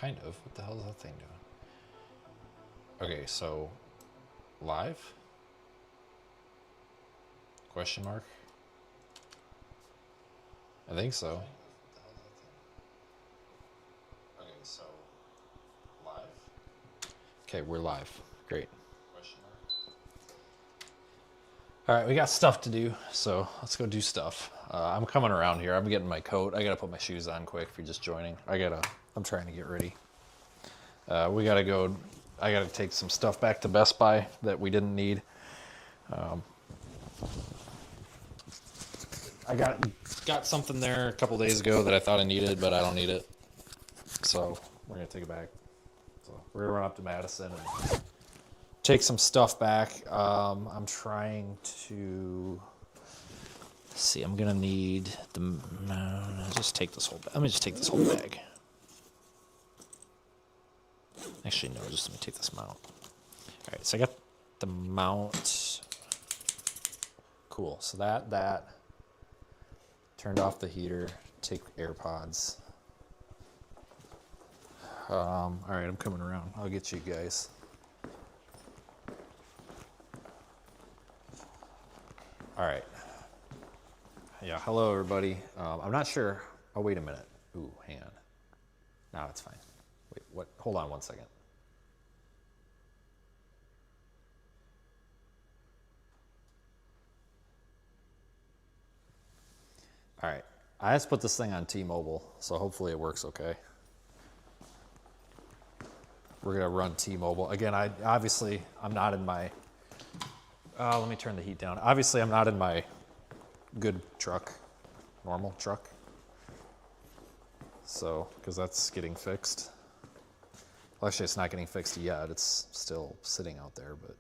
Kind of. What the hell is that thing doing? Okay, so live? Question mark? I think so. Okay, so live? Okay, we're live. Great. All right, we got stuff to do, so let's go do stuff. I'm coming around here. I'm getting my coat. I gotta put my shoes on quick if you're just joining. I'm trying to get ready. We gotta go. I gotta take some stuff back to Best Buy that we didn't need. I got something there a couple days ago that I thought I needed, but I don't need it. So we're gonna take it back. So we're gonna run up to Madison and take some stuff back. I'm trying to see. I'm gonna need the. No, just take this whole. Let me just take this whole bag. Actually, no. Just let me take this mount. All right. So I got the mount. Cool. So that turned off the heater. Take AirPods. All right. I'm coming around. I'll get you guys. All right. Yeah, hello everybody. I'm not sure. Oh, wait a minute. Ooh, hang on. No, it's fine. Wait, what? Hold on one second. All right. I just put this thing on T-Mobile, so hopefully it works okay. We're going to run T-Mobile. Again, I'm not in my... let me turn the heat down. Obviously, I'm not in my good truck, normal truck. So, because that's getting fixed. Well, actually, it's not getting fixed yet. It's still sitting out there, but.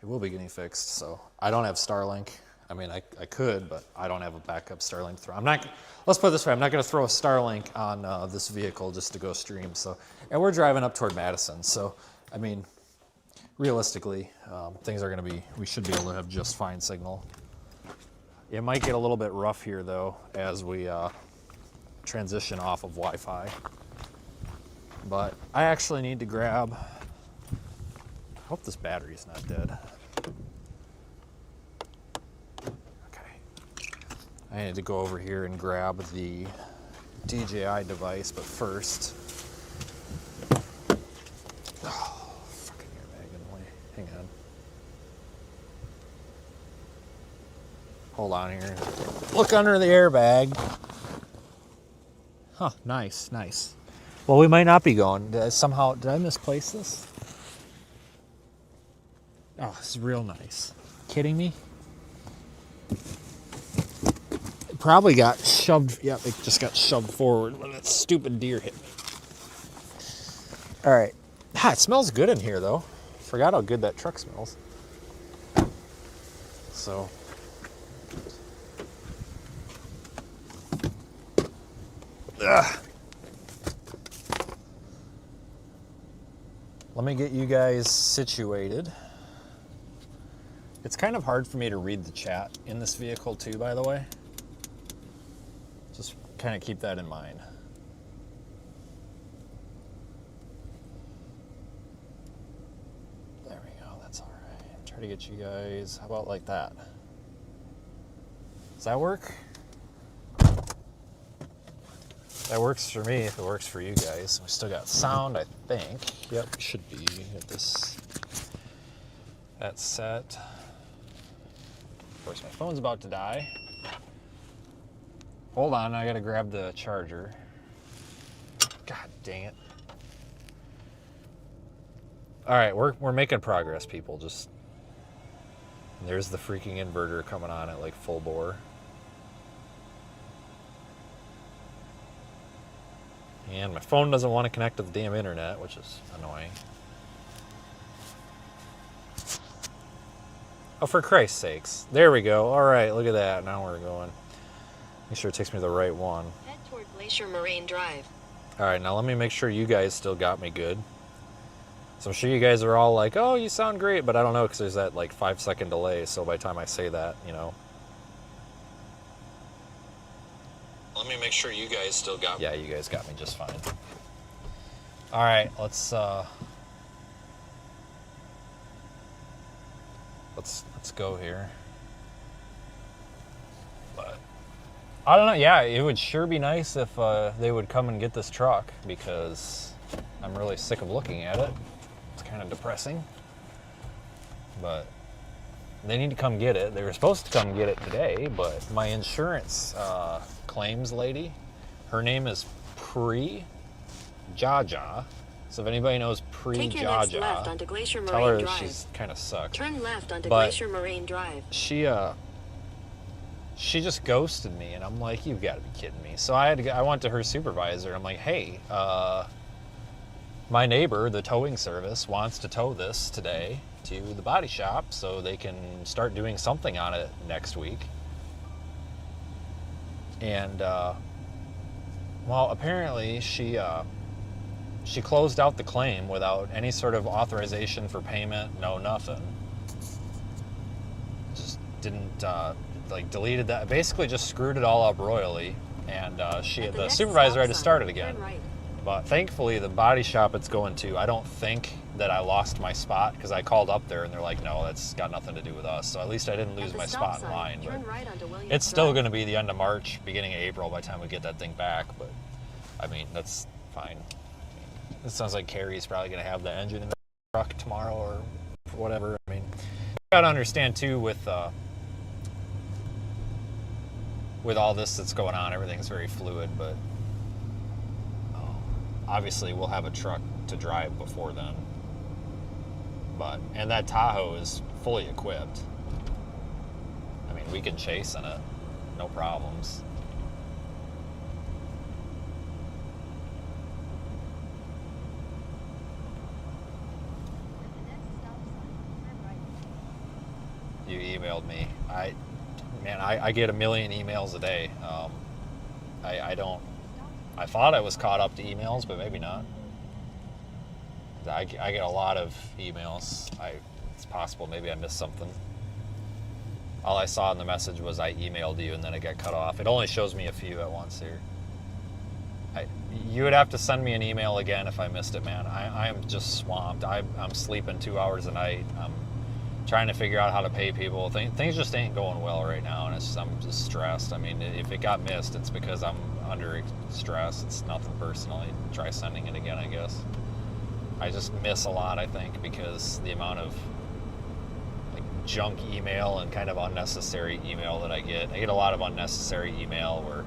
It will be getting fixed, so. I don't have Starlink. I mean, I could, but I don't have a backup Starlink throw. Let's put it this way, I'm not gonna throw a Starlink on this vehicle just to go stream, so. And we're driving up toward Madison, so, I mean, realistically, things are gonna be, we should be able to have just fine signal. It might get a little bit rough here, though, as we transition off of Wi-Fi. But I actually need to grab, I hope this battery's not dead. I need to go over here and grab the DJI device, but first... Oh, fucking airbag in the way. Hang on. Hold on here. Look under the airbag. Huh, nice, nice. Well, we might not be going. Did I misplace this? Oh, it's real nice. Kidding me? Probably got shoved. Yep, it just got shoved forward when that stupid deer hit me. All right. It smells good in here, though. Forgot how good that truck smells. So. Ugh. Let me get you guys situated. It's kind of hard for me to read the chat in this vehicle, too, by the way. Just kind of keep that in mind. There we go, that's all right. Try to get you guys, how about like that? Does that work? That works for me if it works for you guys. We still got sound, I think. Yep, should be. Get this, that's set. Of course, my phone's about to die. Hold on, I gotta grab the charger. God dang it. All right, we're making progress, people. Just, there's the freaking inverter coming on at like full bore. And my phone doesn't want to connect to the damn internet, which is annoying. Oh, for Christ's sakes. There we go. All right, look at that. Now we're going. Make sure it takes me to the right one. Head toward Glacier Moraine Drive. All right, now let me make sure you guys still got me good. So I'm sure you guys are all like, oh, you sound great, but I don't know because there's that like 5-second delay. So by the time I say that, you know. Let me make sure you guys still got me. Yeah, you guys got me just fine. All right, let's go here. But I don't know. Yeah, it would sure be nice if they would come and get this truck, because I'm really sick of looking at it. It's kind of depressing. But they need to come get it. They were supposed to come get it today, but my insurance claims lady, her name is Jaja. So if anybody knows Take your next left Jaja, onto Glacier tell Moraine her Drive. she's kind of sucked. Turn left onto But Glacier Moraine Drive. She just ghosted me, and I'm like, you've got to be kidding me. So I went to her supervisor, and I'm like, hey, my neighbor, the towing service, wants to tow this today to the body shop so they can start doing something on it next week. And well, apparently she closed out the claim without any sort of authorization for payment, no nothing. Just didn't like deleted that. Basically, just screwed it all up royally. And the supervisor had to start it again. Right. But thankfully, the body shop it's going to, I don't think that I lost my spot, because I called up there and they're like, no, that's got nothing to do with us. So at least I didn't lose my spot in line. But right it's still going to be the end of March, beginning of April by the time we get that thing back. But I mean, that's fine. It sounds like Carrie's probably going to have the engine in the truck tomorrow or whatever. I mean, you got to understand too, with all this that's going on, everything's very fluid, but obviously we'll have a truck to drive before then. And that Tahoe is fully equipped. I mean, we can chase in it, no problems. You emailed me. I get a million emails a day. I thought I was caught up to emails, but maybe not. I get a lot of emails. It's possible maybe I missed something. All I saw in the message was I emailed you, and then it got cut off. It only shows me a few at once here. You would have to send me an email again if I missed it, man. I am just swamped. I'm sleeping 2 hours a night. I'm trying to figure out how to pay people. Things just ain't going well right now, and I'm just stressed. I mean, if it got missed, it's because I'm under stress. It's nothing personal. I try sending it again, I guess. I just miss a lot, I think, because the amount of like junk email and kind of unnecessary email that I get. I get a lot of unnecessary email where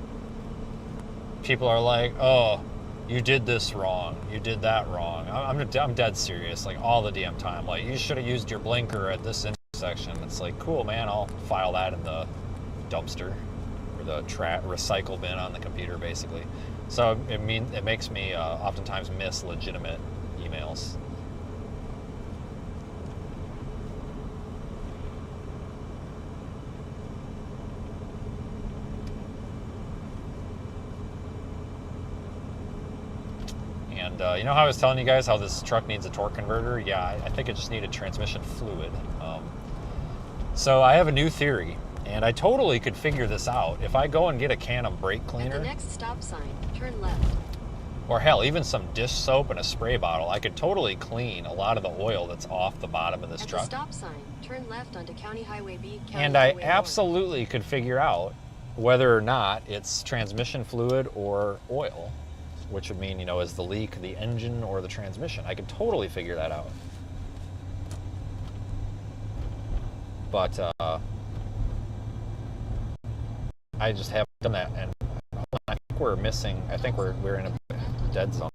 people are like, oh, you did this wrong, you did that wrong. I'm dead serious, like all the damn time. Like, you should have used your blinker at this intersection. It's like, cool, man, I'll file that in the dumpster or the recycle bin on the computer, basically. So it makes me oftentimes miss legitimate emails. And you know how I was telling you guys how this truck needs a torque converter? Yeah, I think it just needed transmission fluid. So I have a new theory, and I totally could figure this out. If I go and get a can of brake cleaner, at the next stop sign, turn left. Or hell, even some dish soap and a spray bottle, I could totally clean a lot of the oil that's off the bottom of this truck. At the stop sign, turn left onto County Highway B. And I absolutely could figure out whether or not it's transmission fluid or oil, which would mean, is the leak the engine or the transmission? I could totally figure that out. But I just haven't done that, and I think we're missing. I think we're in a dead zone.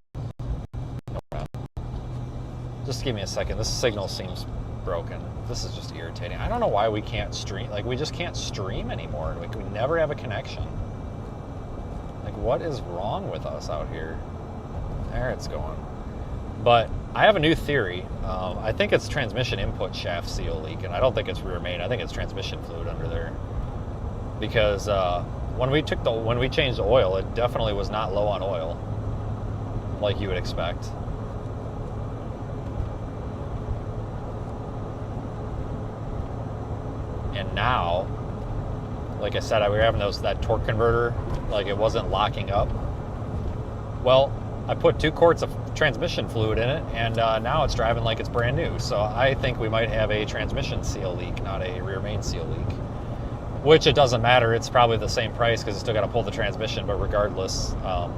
Just give me a second. This signal seems broken. This is just irritating. I don't know why we can't stream. Like, we just can't stream anymore. Like, we never have a connection. Like, what is wrong with us out here? There it's going. But I have a new theory. I think it's transmission input shaft seal leak, and I don't think it's rear main. I think it's transmission fluid under there. Because when we changed the oil, it definitely was not low on oil, like you would expect. And now, like I said, we were having that torque converter, like it wasn't locking up. Well, I put 2 quarts of transmission fluid in it, and now it's driving like it's brand new. So I think we might have a transmission seal leak, not a rear main seal leak. Which it doesn't matter. It's probably the same price because you still got to pull the transmission. But regardless, I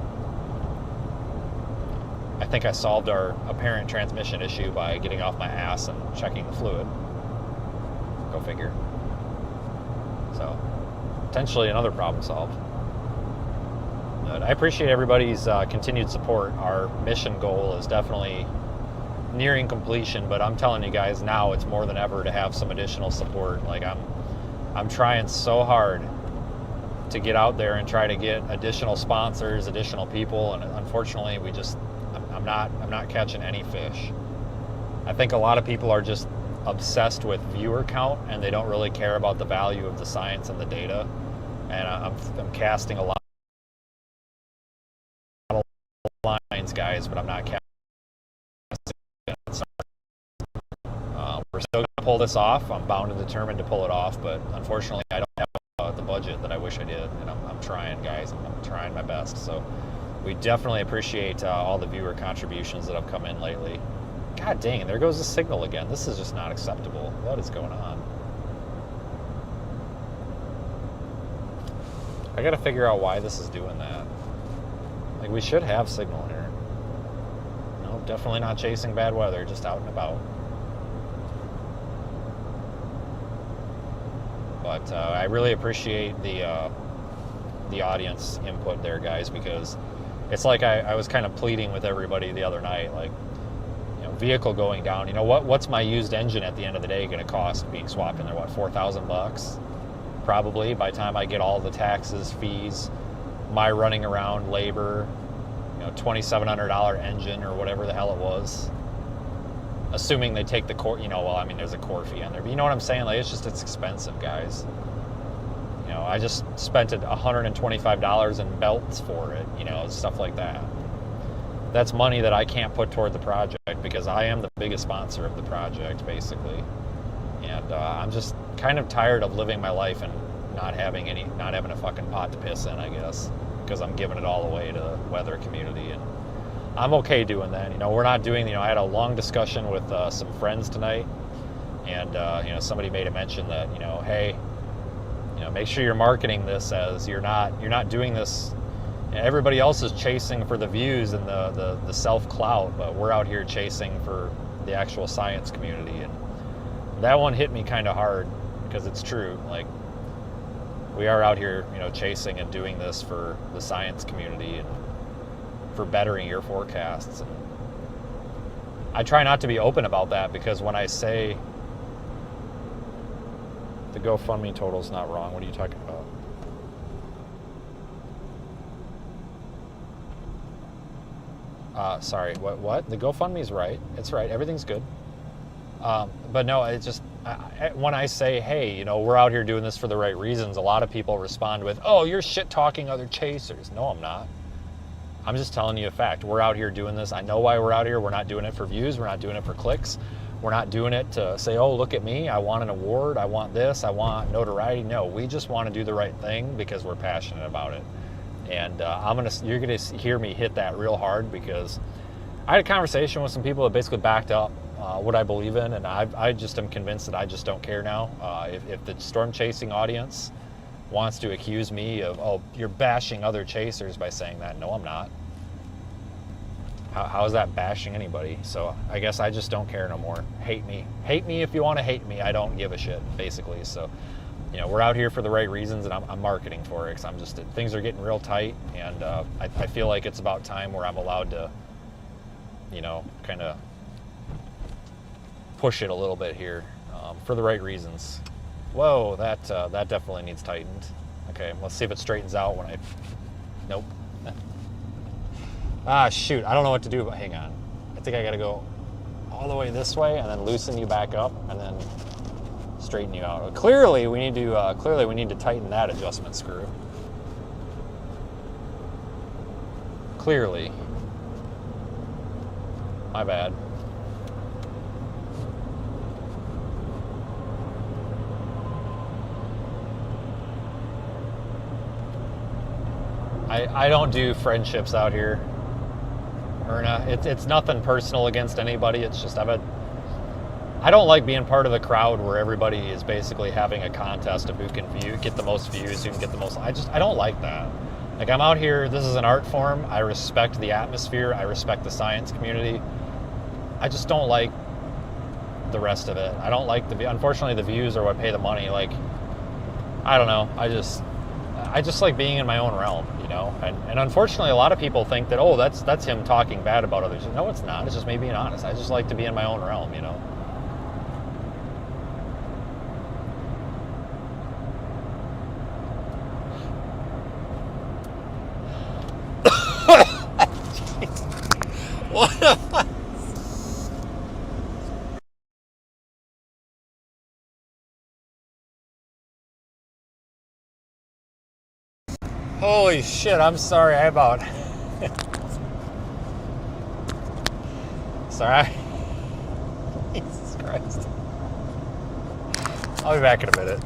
think I solved our apparent transmission issue by getting off my ass and checking the fluid. Go figure. So potentially another problem solved. But I appreciate everybody's continued support. Our mission goal is definitely nearing completion, but I'm telling you guys now, it's more than ever to have some additional support. Like I'm trying so hard to get out there and try to get additional sponsors, additional people, and unfortunately, I'm not catching any fish. I think a lot of people are just obsessed with viewer count, and they don't really care about the value of the science and the data. And I'm casting a lot of lines, guys, but I'm not casting. We're still going to pull this off. I'm bound and determined to pull it off, but unfortunately, I don't have the budget that I wish I did, and I'm trying, guys. I'm trying my best. So we definitely appreciate all the viewer contributions that have come in lately. God dang it, there goes the signal again. This is just not acceptable. What is going on? I gotta figure out why this is doing that. Like, we should have signal here. No, definitely not chasing bad weather, just out and about. But I really appreciate the audience input there, guys, because it's like I was kind of pleading with everybody the other night, like, vehicle going down, what's my used engine at the end of the day going to cost being swapped in there? What, $4,000 probably by the time I get all the taxes, fees, my running around, labor, $2,700 engine or whatever the hell it was, assuming they take the core, there's a core fee on there, but you know what I'm saying? Like, it's expensive, guys. I just spent $125 in belts for it, stuff like that. That's money that I can't put toward the project because I am the biggest sponsor of the project, basically. And I'm just kind of tired of living my life and not having a fucking pot to piss in, I guess, because I'm giving it all away to the weather community. And I'm okay doing that. We're not doing, I had a long discussion with some friends tonight, and, somebody made a mention that, hey, make sure you're marketing this as you're not doing this. Everybody else is chasing for the views and the self-clout, but we're out here chasing for the actual science community. And that one hit me kind of hard because it's true. Like, we are out here, chasing and doing this for the science community and for bettering your forecasts. And I try not to be open about that because when I say the GoFundMe total's not wrong, what are you talking about? Sorry, what? The GoFundMe's right. It's right. Everything's good. But no, it's just, when I say, hey, we're out here doing this for the right reasons, a lot of people respond with, oh, you're shit-talking other chasers. No, I'm not. I'm just telling you a fact. We're out here doing this. I know why we're out here. We're not doing it for views. We're not doing it for clicks. We're not doing it to say, oh, look at me. I want an award. I want this. I want notoriety. No, we just want to do the right thing because we're passionate about it. And you're gonna hear me hit that real hard because I had a conversation with some people that basically backed up what I believe in, and I just am convinced that I just don't care now. If the storm chasing audience wants to accuse me of, oh, you're bashing other chasers by saying that, no, I'm not. How is that bashing anybody? So I guess I just don't care no more. Hate me if you want to hate me. I don't give a shit, basically. So. We're out here for the right reasons, and I'm marketing for it because things are getting real tight, and I feel like it's about time where I'm allowed to, kind of push it a little bit here for the right reasons. Whoa, that definitely needs tightened. Okay, let's see if it straightens out when I. Nope. Ah, shoot, I don't know what to do, but hang on. I think I got to go all the way this way and then loosen you back up and then straighten you out. Clearly, we need to tighten that adjustment screw. Clearly. My bad. I don't do friendships out here, Myrna. It's nothing personal against anybody. It's just I don't like being part of the crowd where everybody is basically having a contest of who can get the most views, who can get the most. I don't like that. Like, I'm out here, this is an art form. I respect the atmosphere. I respect the science community. I just don't like the rest of it. I don't like unfortunately, the views are what pay the money. Like, I don't know. I just like being in my own realm, you know? And unfortunately, a lot of people think that, oh, that's him talking bad about others. No, it's not. It's just me being honest. I just like to be in my own realm, you know? What am I? Holy shit, I'm sorry. Sorry. Jesus Christ. I'll be back in a minute.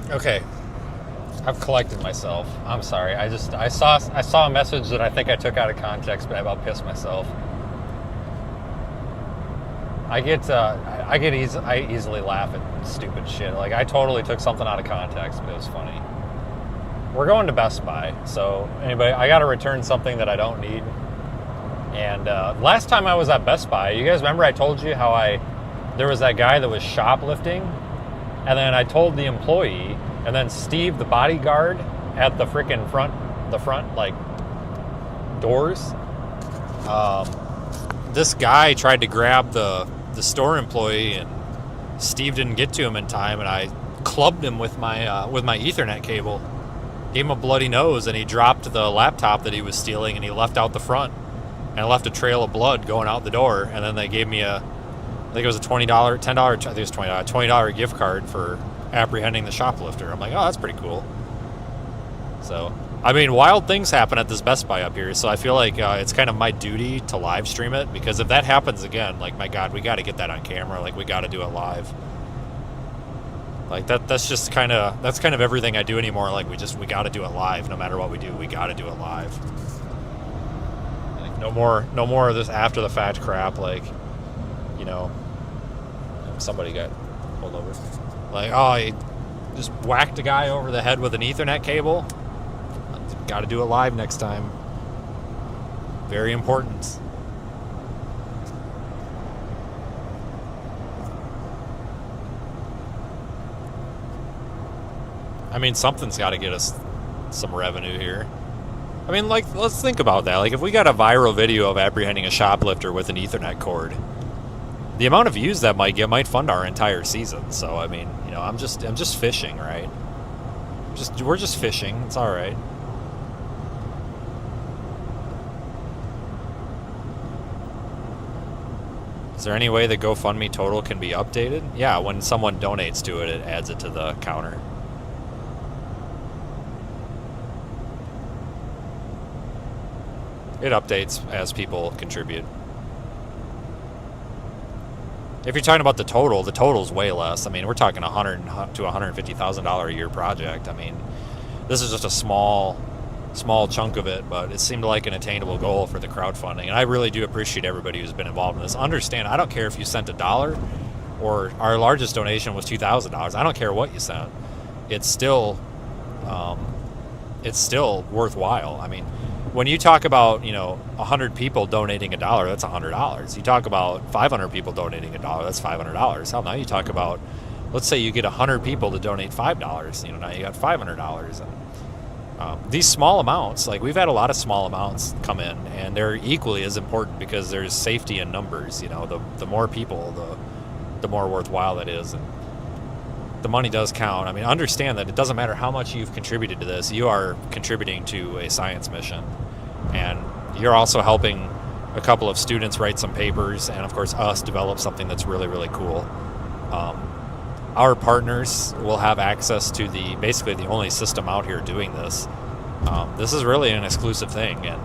Okay, I've collected myself. I'm sorry. I saw a message that I think I took out of context, but I about pissed myself. I easily laugh at stupid shit. Like, I totally took something out of context, but it was funny. We're going to Best Buy, so anybody, I got to return something that I don't need. And last time I was at Best Buy, you guys remember I told you how there was that guy that was shoplifting, and then I told the employee, and then Steve, the bodyguard at the freaking front like doors, this guy tried to grab the store employee, and Steve didn't get to him in time, and I clubbed him with my Ethernet cable. Gave him a bloody nose, and he dropped the laptop that he was stealing, and he left out the front, and I left a trail of blood going out the door. And then they gave me I think it was a $20, $10, I think it was $20 gift card for apprehending the shoplifter. I'm like, oh, that's pretty cool. So, I mean, wild things happen at this Best Buy up here, so I feel like it's kind of my duty to live stream it, because if that happens again, like, my God, we got to get that on camera. Like, we got to do it live. Like, that's kind of everything I do anymore. Like, we got to do it live. No matter what we do, we got to do it live. Like, no more of this after the fact crap. Like, you know, somebody got pulled over. Like, oh, he just whacked a guy over the head with an Ethernet cable. Got to do it live next time. Very important. I mean, something's got to get us some revenue here. I mean, like, let's think about that. Like, if we got a viral video of apprehending a shoplifter with an Ethernet cord, the amount of views that might get might fund our entire season. So, I mean, you know, I'm just fishing, right? We're just fishing. It's all right. Is there any way the GoFundMe total can be updated? Yeah, when someone donates to it, it adds it to the counter. It updates as people contribute. If you're talking about the total's way less. I mean, we're talking $100,000 to $150,000 a year project. I mean, this is just a small chunk of it, but it seemed like an attainable goal for the crowdfunding. And I really do appreciate everybody who's been involved in this. Understand, I don't care if you sent $1 or our largest donation was $2,000. I don't care what you sent. It's still worthwhile. I mean, when you talk about, you know, 100 people donating $1, that's $100. You talk about 500 people donating $1, that's $500. Hell, now you talk about, let's say you get 100 people to donate $5. You know, now you got $500. And these small amounts, like, we've had a lot of small amounts come in, and they're equally as important because there's safety in numbers. You know, the more people, the more worthwhile that is. And the money does count. I mean, understand that it doesn't matter how much you've contributed to this. You are contributing to a science mission. And you're also helping a couple of students write some papers, and of course us develop something that's really, really cool. Our partners will have access to basically the only system out here doing this. This is really an exclusive thing, and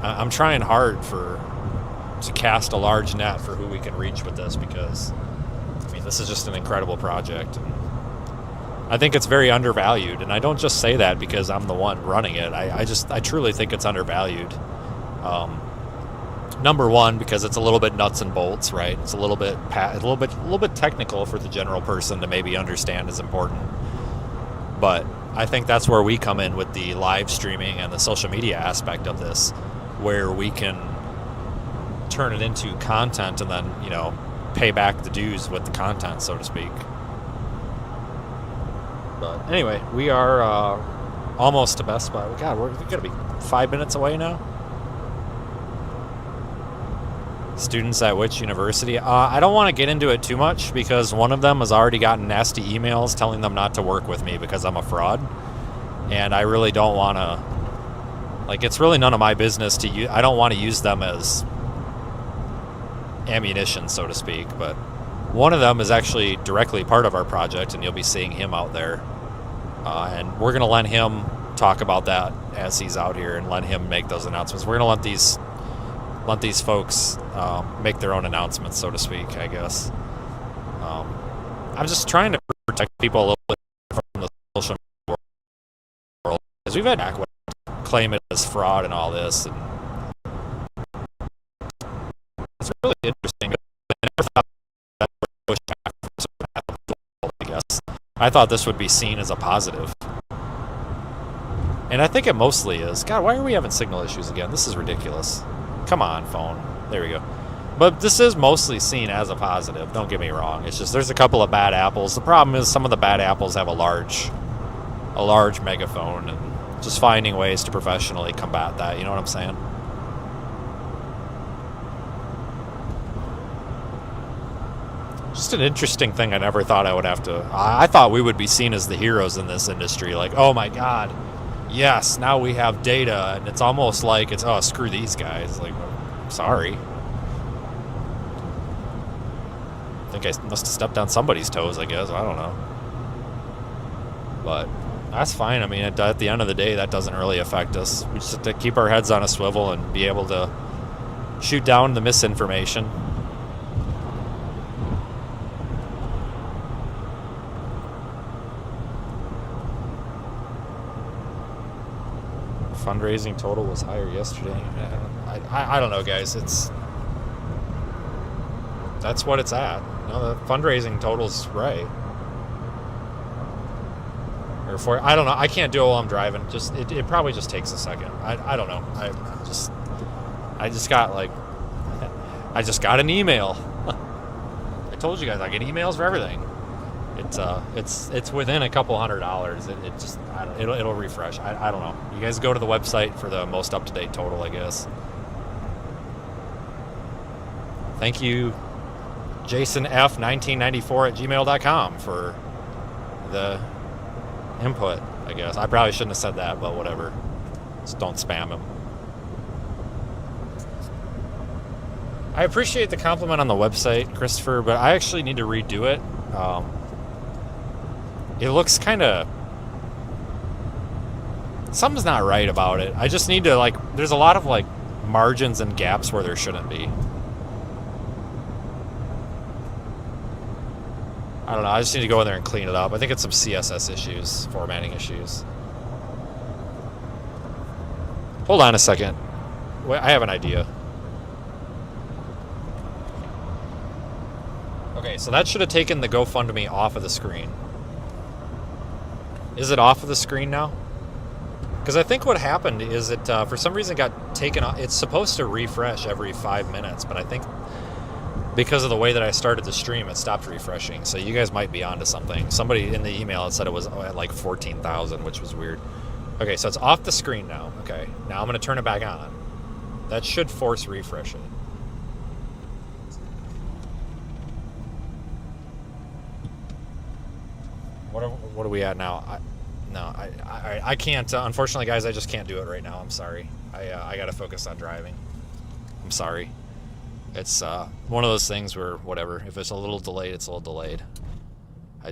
I'm trying hard to cast a large net for who we can reach with this, because I mean, this is just an incredible project. And I think it's very undervalued, and I don't just say that because I'm the one running it. I truly think it's undervalued. Number one, because it's a little bit nuts and bolts, right? It's a little bit technical for the general person to maybe understand is important. But I think that's where we come in with the live streaming and the social media aspect of this, where we can turn it into content and then, pay back the dues with the content, so to speak. But anyway, we are almost to Best Buy. God, we're going to be 5 minutes away now. Students at which university? I don't want to get into it too much, because one of them has already gotten nasty emails telling them not to work with me because I'm a fraud. And I really don't want to, it's really none of my business to use. I don't want to use them as ammunition, so to speak. But one of them is actually directly part of our project, and you'll be seeing him out there. And we're going to let him talk about that as he's out here, and let him make those announcements. We're going to let these folks make their own announcements, so to speak, I guess. I'm just trying to protect people a little bit from the social media world, because we've had back claim it as fraud and all this, and it's really interesting. I never thought that would push back from certain people, I guess. I thought this would be seen as a positive. And I think it mostly is. God, why are we having signal issues again? This is ridiculous. Come on, phone. There we go. But this is mostly seen as a positive. Don't get me wrong. It's just there's a couple of bad apples. The problem is some of the bad apples have a large megaphone, and just finding ways to professionally combat that. You know what I'm saying? Just an interesting thing I never thought I would have to... I thought we would be seen as the heroes in this industry. Like, oh my God, yes, now we have data, and it's almost like it's, oh, screw these guys. Like, sorry. I think I must have stepped on somebody's toes, I guess. I don't know. But that's fine. I mean, at the end of the day, that doesn't really affect us. We just have to keep our heads on a swivel and be able to shoot down the misinformation. Fundraising total was higher yesterday. I don't know, guys. That's what it's at. No, the fundraising total's right. I don't know. I can't do it while I'm driving. It probably just takes a second. I don't know. I just got an email. I told you guys I get emails for everything. It's within a couple $100. It'll refresh. I don't know. You guys go to the website for the most up-to-date total, I guess. Thank you, JasonF1994@gmail.com for the input, I guess. I probably shouldn't have said that, but whatever. Just don't spam him. I appreciate the compliment on the website, Christopher, but I actually need to redo it. It looks kind of... something's not right about it. I just need to, there's a lot of, margins and gaps where there shouldn't be. I don't know. I just need to go in there and clean it up. I think it's some CSS issues, formatting issues. Hold on a second. Wait, I have an idea. Okay, so that should have taken the GoFundMe off of the screen. Is it off of the screen now? Because I think what happened is it, for some reason, got taken off. It's supposed to refresh every 5 minutes, but I think because of the way that I started the stream, it stopped refreshing. So you guys might be onto something. Somebody in the email had said it was at 14,000, which was weird. Okay, so it's off the screen now. Okay, now I'm going to turn it back on. That should force refreshing. What are we at now? I can't. Unfortunately, guys, I just can't do it right now. I'm sorry. I got to focus on driving. I'm sorry. It's one of those things where whatever. If it's a little delayed, it's a little delayed. I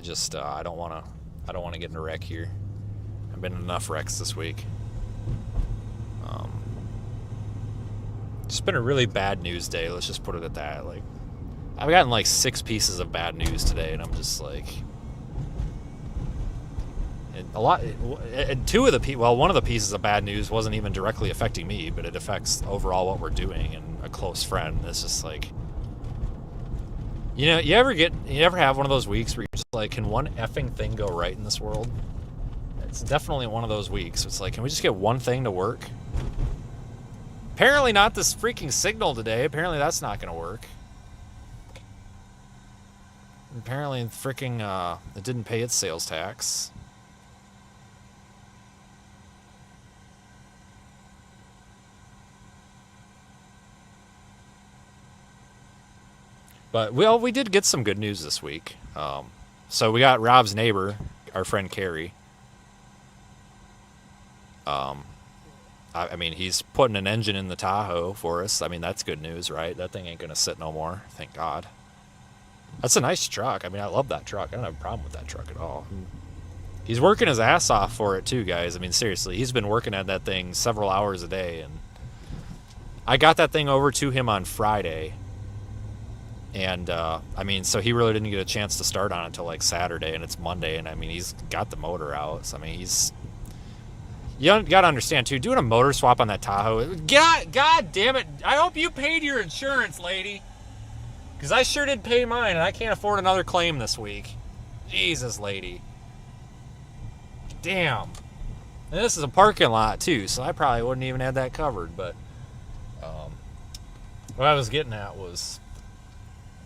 don't want to get in a wreck here. I've been in enough wrecks this week. It's been a really bad news day. Let's just put it at that. Like, I've gotten like 6 pieces of bad news today, and I'm just like, and a lot. And one of the pieces of bad news wasn't even directly affecting me, but it affects overall what we're doing. And a close friend. It's just like, you know, you ever have one of those weeks where you're just like, can one effing thing go right in this world? It's definitely one of those weeks. It's like, can we just get one thing to work? Apparently not this freaking signal today. Apparently that's not going to work. Apparently freaking it didn't pay its sales tax. But we did get some good news this week. So we got Rob's neighbor, our friend Carrie. I mean, he's putting an engine in the Tahoe for us. I mean, that's good news, right? That thing ain't going to sit no more, thank God. That's a nice truck. I mean, I love that truck. I don't have a problem with that truck at all. He's working his ass off for it, too, guys. I mean, seriously, he's been working at that thing several hours a day. And I got that thing over to him on Friday. And, I mean, so he really didn't get a chance to start on it until, like, Saturday. And it's Monday. And, I mean, he's got the motor out. So, I mean, he's... You got to understand, too, doing a motor swap on that Tahoe... God damn it. I hope you paid your insurance, lady. Because I sure did pay mine, and I can't afford another claim this week. Jesus, lady. Damn. And this is a parking lot, too, so I probably wouldn't even have that covered. But what I was getting at was...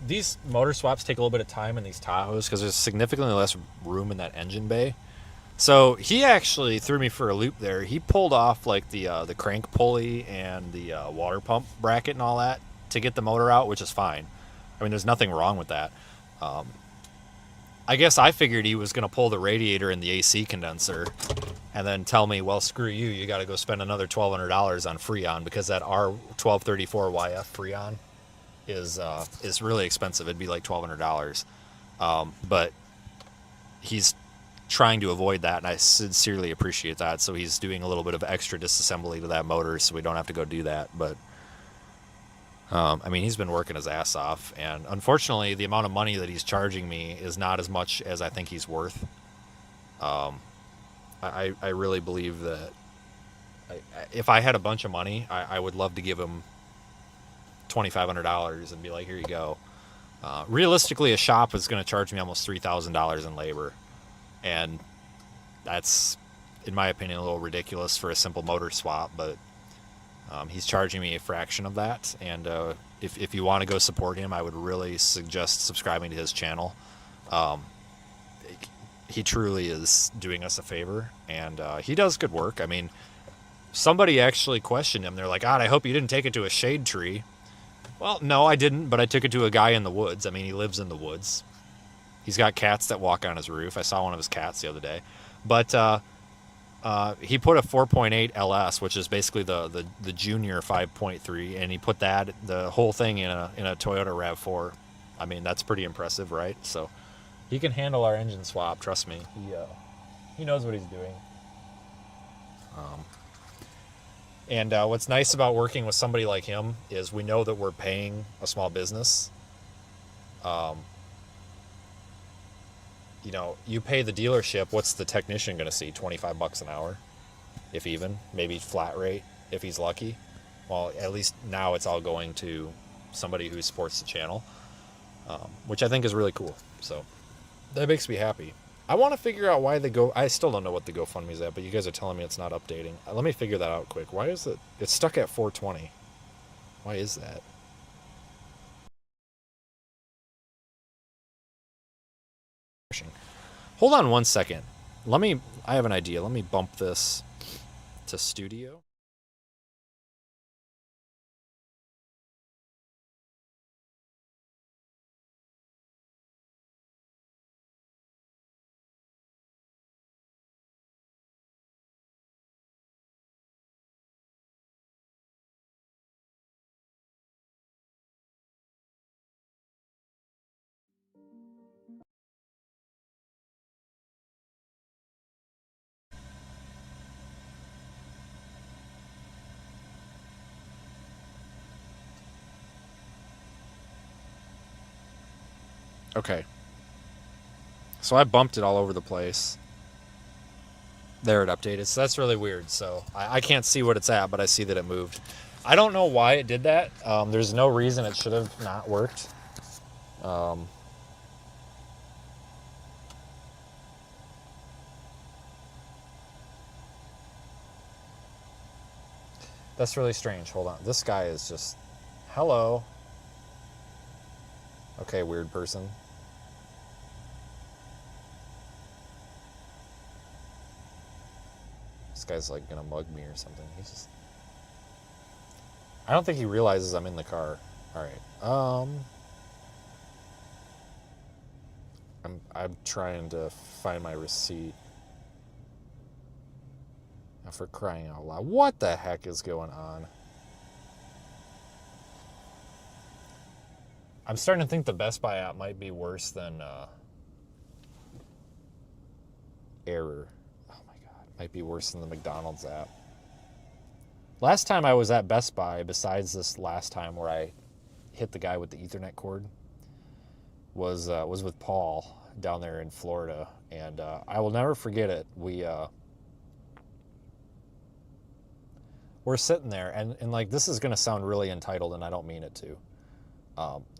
These motor swaps take a little bit of time in these Tahoes because there's significantly less room in that engine bay. So he actually threw me for a loop there. He pulled off like the crank pulley and the water pump bracket and all that to get the motor out, which is fine. I mean, there's nothing wrong with that. I guess I figured he was going to pull the radiator and the AC condenser and then tell me, well, screw you. You got to go spend another $1,200 on Freon because that R1234YF Freon is really expensive. It'd be like $1,200. But he's trying to avoid that, and I sincerely appreciate that. So he's doing a little bit of extra disassembly to that motor so we don't have to go do that. But I mean, he's been working his ass off, and unfortunately the amount of money that he's charging me is not as much as I think he's worth. I really believe that if I had a bunch of money, I would love to give him $2,500 and be like, here you go. Realistically, a shop is going to charge me almost $3,000 in labor, and that's, in my opinion, a little ridiculous for a simple motor swap, but he's charging me a fraction of that. And if you want to go support him, I would really suggest subscribing to his channel. He truly is doing us a favor, and he does good work. I mean, somebody actually questioned him. They're like, God, I hope you didn't take it to a shade tree. Well, no, I didn't, but I took it to a guy in the woods. I mean, he lives in the woods. He's got cats that walk on his roof. I saw one of his cats the other day. But he put a 4.8 LS, which is basically the junior 5.3, and he put the whole thing in a Toyota RAV4. I mean, that's pretty impressive, right? So he can handle our engine swap, trust me. He knows what he's doing. And what's nice about working with somebody like him is we know that we're paying a small business. You know, you pay the dealership, what's the technician going to see? $25 an hour, if even, maybe flat rate if he's lucky. Well, at least now it's all going to somebody who supports the channel, which I think is really cool. So that makes me happy. I want to figure out why I still don't know what the GoFundMe is at, but you guys are telling me it's not updating. Let me figure that out quick. Why is it's stuck at 420? Why is that? Hold on one second. I have an idea. Let me bump this to studio. Okay. So I bumped it all over the place. There, it updated. So that's really weird. So I can't see what it's at, but I see that it moved. I don't know why it did that. There's no reason it should have not worked. That's really strange. Hold on. This guy is just... Hello. Okay, weird person. This guy's like gonna mug me or something. He's just... I don't think he realizes I'm in the car. Alright. I'm trying to find my receipt. Now, for crying out loud. What the heck is going on? I'm starting to think the Best Buy app might be worse than Error. Oh my god. Might be worse than the McDonald's app. Last time I was at Best Buy, besides this last time where I hit the guy with the Ethernet cord, was with Paul down there in Florida. And I will never forget it. We're sitting there, and like, this is going to sound really entitled, and I don't mean it to.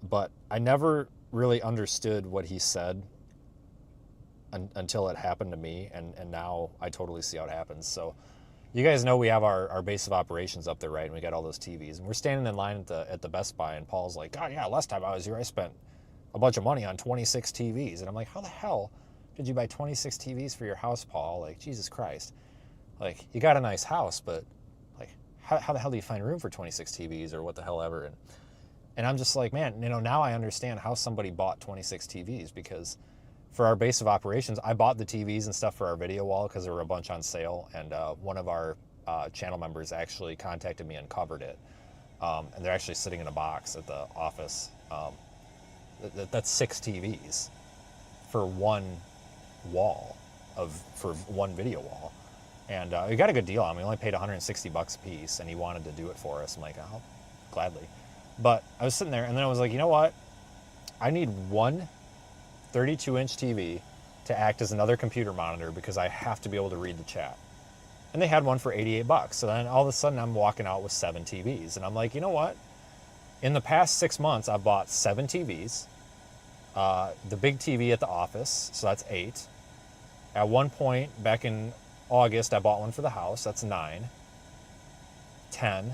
But I never really understood what he said until it happened to me, and now I totally see how it happens. So you guys know we have our base of operations up there, right? And we got all those TVs. And we're standing in line at the Best Buy, and Paul's like, God, yeah, last time I was here, I spent a bunch of money on 26 TVs. And I'm like, how the hell did you buy 26 TVs for your house, Paul? Like, Jesus Christ. Like, you got a nice house, but like, how the hell do you find room for 26 TVs or what the hell ever? And I'm just like, man, now I understand how somebody bought 26 TVs, because for our base of operations, I bought the TVs and stuff for our video wall because there were a bunch on sale, and one of our channel members actually contacted me and covered it. And they're actually sitting in a box at the office. That's 6 TVs for one wall, for one video wall. And we got a good deal on. We only paid $160 a piece, and he wanted to do it for us. I'm like, oh, gladly. But I was sitting there, and then I was like, you know what? I need one 32-inch TV to act as another computer monitor, because I have to be able to read the chat. And they had one for $88. So then all of a sudden I'm walking out with 7 TVs. And I'm like, you know what? In the past 6 months, I've bought 7 TVs. The big TV at the office, so that's 8. At one point, back in August, I bought one for the house. That's 9. 10.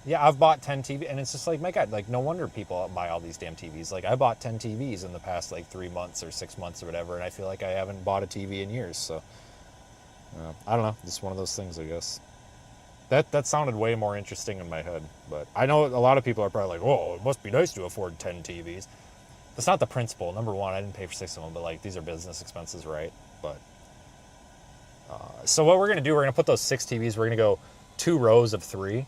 Yeah, I've bought 10 TVs, and it's just like, my God, like, no wonder people buy all these damn TVs. Like, I bought 10 TVs in the past, like, 3 months or 6 months or whatever, and I feel like I haven't bought a TV in years, so, I don't know, just one of those things, I guess. That sounded way more interesting in my head, but I know a lot of people are probably like, oh, it must be nice to afford 10 TVs. That's not the principle. Number one, I didn't pay for 6 of them, but, like, these are business expenses, right? But, so what we're going to do, we're going to put those 6 TVs, we're going to go 2 rows of 3.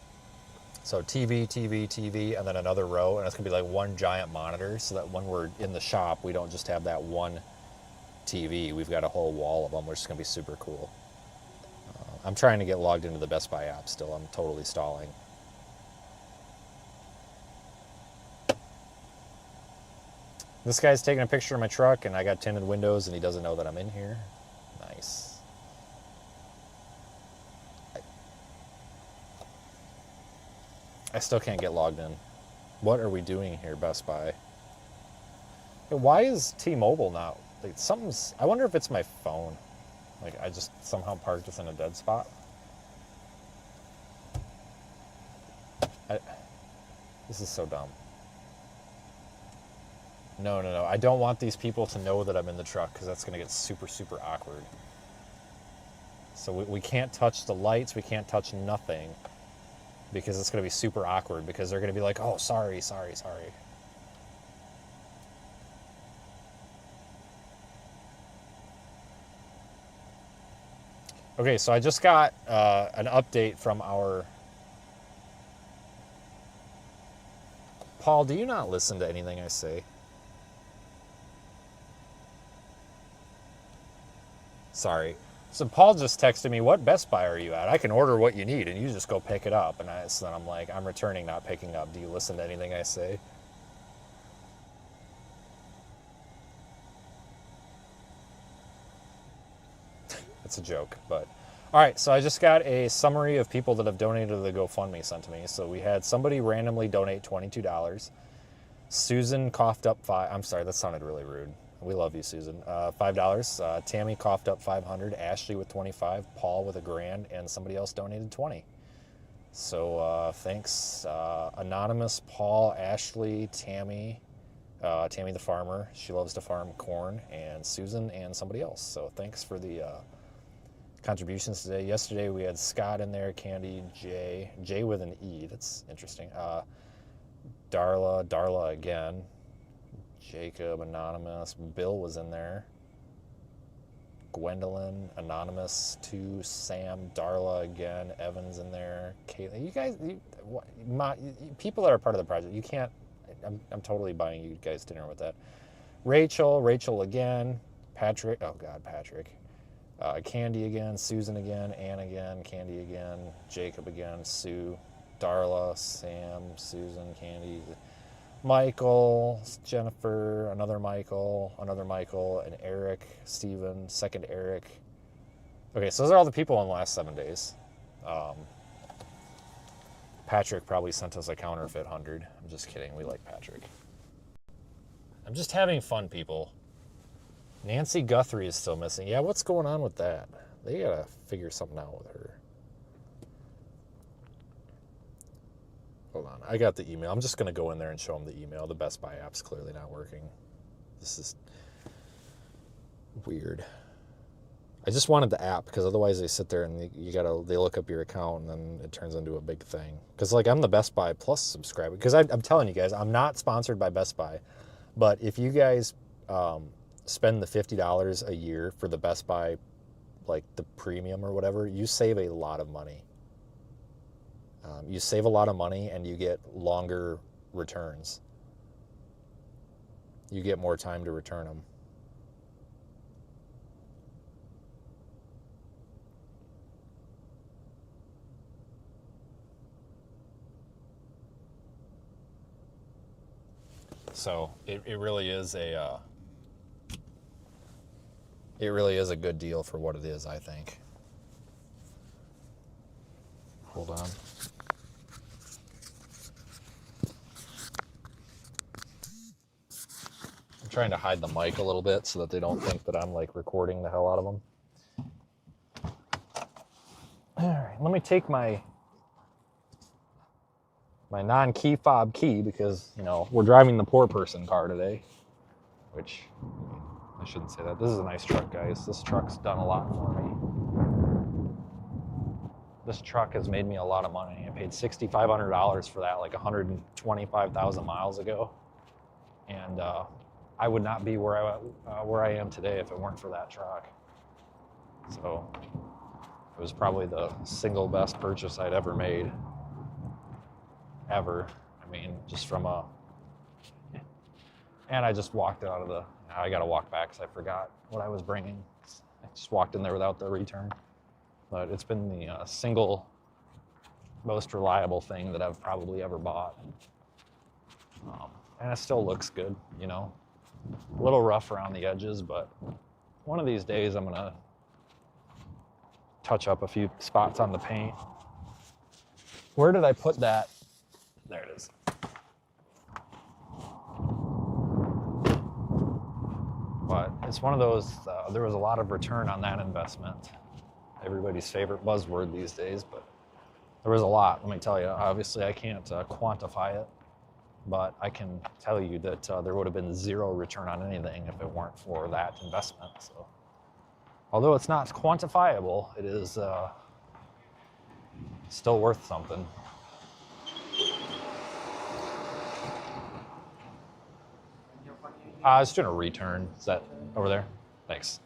So TV, TV, TV, and then another row, and it's gonna be like one giant monitor, so that when we're in the shop, we don't just have that one TV. We've got a whole wall of them, which is gonna be super cool. I'm trying to get logged into the Best Buy app still. I'm totally stalling. This guy's taking a picture of my truck, and I got tinted windows, and he doesn't know that I'm in here. Nice. I still can't get logged in. What are we doing here, Best Buy? Why is T-Mobile not... Like, something's... I wonder if it's my phone. Like, I just somehow parked this in a dead spot. This is so dumb. No. I don't want these people to know that I'm in the truck, because that's going to get super, super awkward. So we can't touch the lights. We can't touch nothing. Because it's going to be super awkward, because they're going to be like, oh, sorry. Okay, so I just got an update from our... Paul, do you not listen to anything I say? Sorry. So Paul just texted me, what Best Buy are you at? I can order what you need, and you just go pick it up. And so then I'm like, I'm returning, not picking up. Do you listen to anything I say? It's a joke, but all right. So I just got a summary of people that have donated to the GoFundMe sent to me. So we had somebody randomly donate $22. Susan coughed up five. I'm sorry, that sounded really rude. We love you, Susan. $5. Tammy coughed up 500. Ashley with 25. Paul with $1,000, and somebody else donated 20. So thanks, anonymous, Paul, Ashley, Tammy, Tammy the farmer. She loves to farm corn, and Susan and somebody else. So thanks for the contributions today. Yesterday we had Scott in there, Candy, Jay with an E. That's interesting. Darla again, Jacob, anonymous. Bill was in there. Gwendolyn, anonymous, 2, Sam, Darla again, Evan's in there. Caitlin, you guys, people that are part of the project, you can't. I'm totally buying you guys dinner with that. Rachel again, Patrick. Oh God, Patrick. Candy again, Susan again, Ann again, Candy again, Jacob again, Sue, Darla, Sam, Susan, Candy, Michael, Jennifer, another Michael, and Eric, Steven, second Eric. Okay, so those are all the people in the last 7 days. Patrick probably sent us a counterfeit 100. I'm just kidding. We like Patrick. I'm just having fun, people. Nancy Guthrie is still missing. Yeah, what's going on with that? They gotta figure something out with her. Hold on, I got the email. I'm just gonna go in there and show them the email. The Best Buy app's clearly not working. This is weird. I just wanted the app because otherwise they sit there and they look up your account and then it turns into a big thing. Because like I'm the Best Buy Plus subscriber. Because I'm telling you guys, I'm not sponsored by Best Buy, but if you guys spend the $50 a year for the Best Buy, like the premium or whatever, you save a lot of money. You save a lot of money and you get longer returns. You get more time to return them. So it really is a good deal for what it is, I think. Hold on. I'm trying to hide the mic a little bit so that they don't think that I'm like recording the hell out of them. All right, let me take my non-key fob key because, you know, we're driving the poor person car today, which I shouldn't say that. This is a nice truck, guys. This truck's done a lot for me. This truck has made me a lot of money. I paid $6,500 for that like 125,000 miles ago. And I would not be where I am today if it weren't for that truck. So it was probably the single best purchase I'd ever made. Ever. I mean, just from and I just walked out of I got to walk back because I forgot what I was bringing. I just walked in there without the return. But it's been the single most reliable thing that I've probably ever bought. And it still looks good, you know. A little rough around the edges, but one of these days I'm going to touch up a few spots on the paint. Where did I put that? There it is. But it's one of those, there was a lot of return on that investment. Everybody's favorite buzzword these days, but there was a lot, let me tell you. Obviously, I can't quantify it, but I can tell you that there would have been zero return on anything if it weren't for that investment. So, although it's not quantifiable, it is still worth something. I was doing a return. Is that over there? Thanks.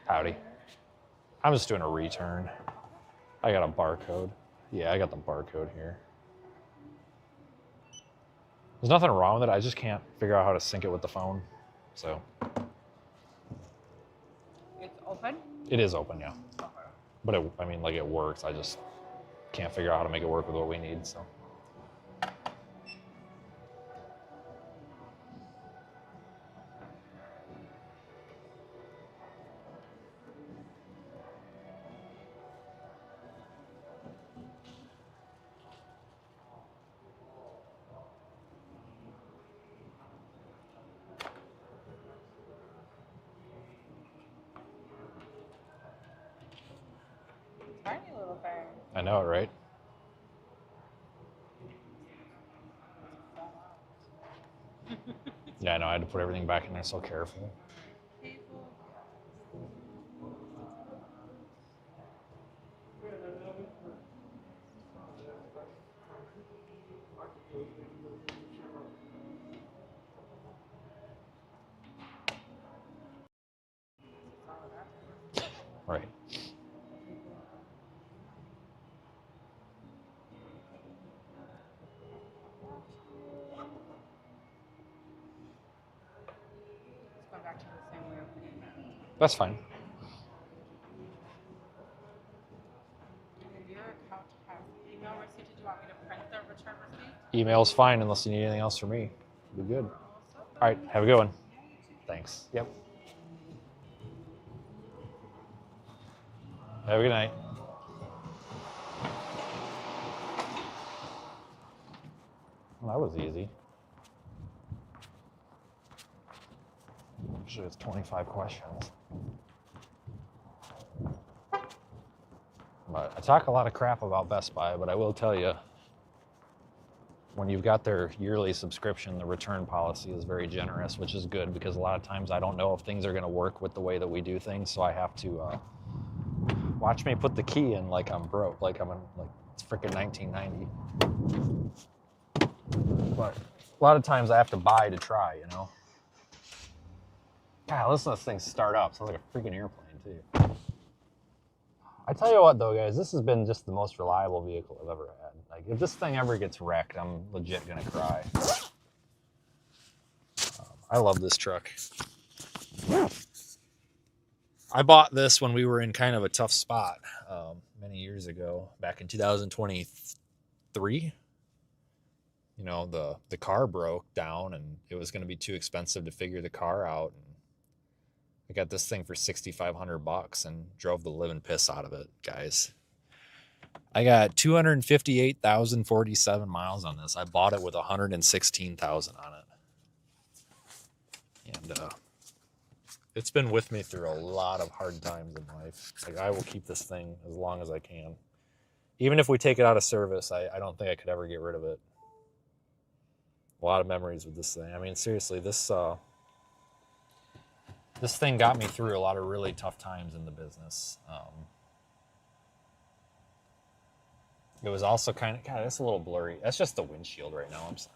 Howdy. I'm just doing a return. I got a barcode. Yeah, I got the barcode here. There's nothing wrong with it. I just can't figure out how to sync it with the phone. So. It's open? It is open, yeah. Okay. But it works. I just can't figure out how to make it work with what we need, so. tiny little thing. I know, right? Yeah, I know. I had to put everything back in there so careful. People. Right. Let's go back to the same way of doing that. That's fine. And your account has email receipt. Did you want me to print the return receipt? Email's fine unless you need anything else from me. Be good. Also, All right. Have a good one. yeah, you too. Thanks. Yep. Have a good night. Well, that was easy. Usually it's 25 questions. But I talk a lot of crap about Best Buy, but I will tell you, when you've got their yearly subscription, the return policy is very generous, which is good because a lot of times I don't know if things are going to work with the way that we do things, so I have to watch me put the key in like I'm broke, like I'm in like it's freaking 1990. But a lot of times I have to buy to try, you know. God, listen to this thing start up. Sounds like a freaking airplane too. I tell you what though, guys, this has been just the most reliable vehicle I've ever had. Like, if this thing ever gets wrecked, I'm legit gonna cry. I love this truck. I bought this when we were in kind of a tough spot many years ago, back in 2023. You know, the car broke down and it was going to be too expensive to figure the car out. And I got this thing for $6,500 and drove the living piss out of it, guys. I got 258,047 miles on this. I bought it with 116,000 on it. And it's been with me through a lot of hard times in life. Like, I will keep this thing as long as I can. Even if we take it out of service, I don't think I could ever get rid of it. A lot of memories with this thing. I mean, seriously, this thing got me through a lot of really tough times in the business. It was also kind of, God, it's a little blurry. That's just the windshield right now. I'm sorry.